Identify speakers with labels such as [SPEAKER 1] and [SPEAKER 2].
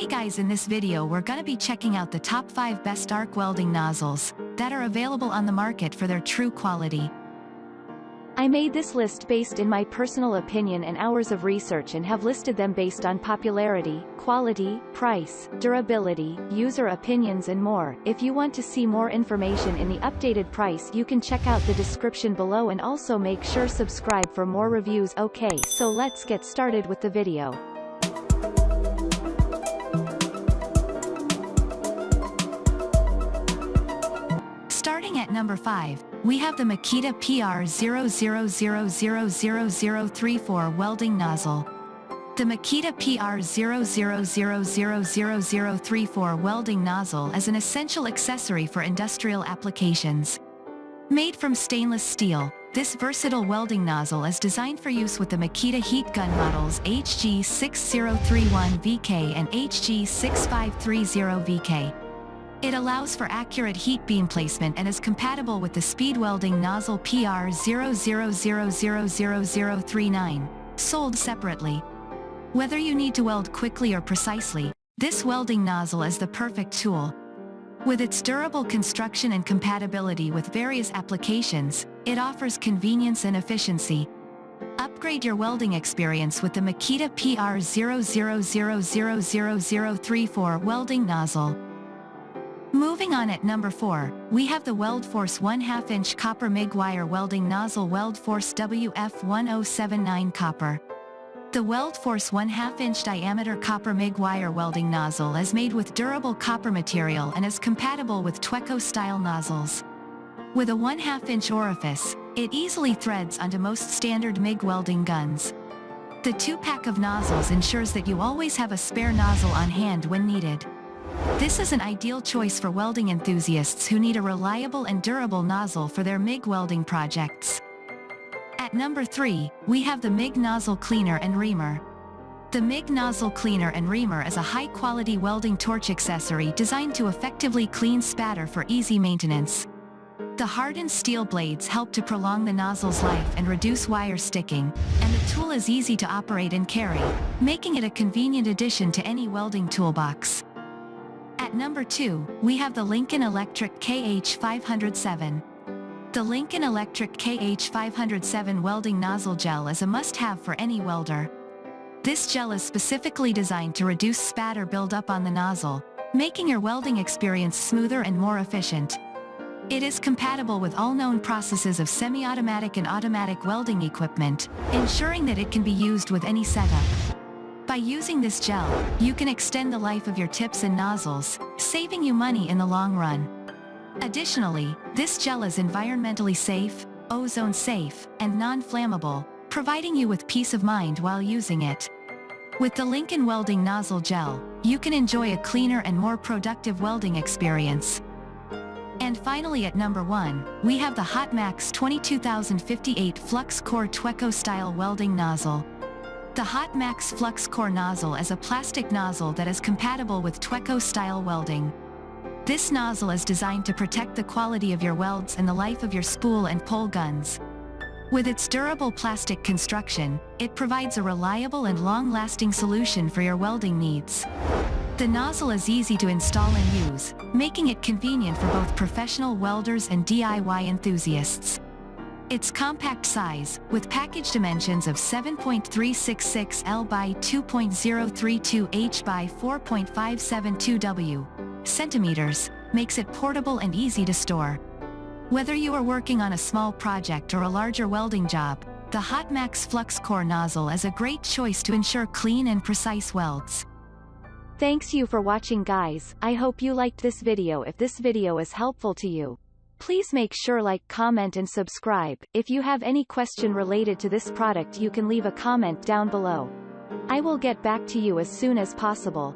[SPEAKER 1] Hey guys, in this video we're gonna be checking out the top 5 best arc welding nozzles that are available on the market for their true quality.
[SPEAKER 2] I made this list based in my personal opinion and hours of research and have listed them based on popularity, quality, price, durability, user opinions and more. If you want to see more information in the updated price, you can check out the description below and also make sure subscribe for more reviews. Okay, so let's get started with the video.
[SPEAKER 1] Starting at number 5, we have the Makita PR00000034 welding nozzle. The Makita PR00000034 welding nozzle is an essential accessory for industrial applications. Made from stainless steel, this versatile welding nozzle is designed for use with the Makita heat gun models HG6031VK and HG6530VK. It allows for accurate heat beam placement and is compatible with the speed welding nozzle PR00000039, sold separately. Whether you need to weld quickly or precisely, this welding nozzle is the perfect tool. With its durable construction and compatibility with various applications, it offers convenience and efficiency. Upgrade your welding experience with the Makita PR00000034 welding nozzle. Moving on at number 4, we have the WeldForce 1/2 inch copper MIG wire welding nozzle WeldForce WF1079 copper. The WeldForce 1/2 inch diameter copper MIG wire welding nozzle is made with durable copper material and is compatible with Tweco style nozzles. With a 1/2 inch orifice, it easily threads onto most standard MIG welding guns. The 2-pack of nozzles ensures that you always have a spare nozzle on hand when needed. This is an ideal choice for welding enthusiasts who need a reliable and durable nozzle for their MIG welding projects. At number 3, we have the MIG Nozzle Cleaner and Reamer. The MIG Nozzle Cleaner and Reamer is a high-quality welding torch accessory designed to effectively clean spatter for easy maintenance. The hardened steel blades help to prolong the nozzle's life and reduce wire sticking, and the tool is easy to operate and carry, making it a convenient addition to any welding toolbox. At number 2, we have the Lincoln Electric KH507. The Lincoln Electric KH507 welding nozzle gel is a must-have for any welder. This gel is specifically designed to reduce spatter buildup on the nozzle, making your welding experience smoother and more efficient. It is compatible with all known processes of semi-automatic and automatic welding equipment, ensuring that it can be used with any setup. By using this gel, you can extend the life of your tips and nozzles, saving you money in the long run. Additionally, this gel is environmentally safe, ozone safe, and non-flammable, providing you with peace of mind while using it. With the Lincoln Welding Nozzle Gel, you can enjoy a cleaner and more productive welding experience. And finally at number 1, we have the HotMax 22058 Flux Core Tweco Style Welding Nozzle. The HotMax Flux Core nozzle is a plastic nozzle that is compatible with Tweco style welding. This nozzle is designed to protect the quality of your welds and the life of your spool and pole guns. With its durable plastic construction, it provides a reliable and long-lasting solution for your welding needs. The nozzle is easy to install and use, making it convenient for both professional welders and DIY enthusiasts. Its compact size, with package dimensions of 7.366 L by 2.032 H by 4.572 W centimeters, makes it portable and easy to store. Whether you are working on a small project or a larger welding job, the HotMax Flux Core nozzle is a great choice to ensure clean and precise welds.
[SPEAKER 2] Thanks you for watching guys. I hope you liked this video. If this video is helpful to you, please make sure like, comment and subscribe. If you have any question related to this product, you can leave a comment down below. I will get back to you as soon as possible.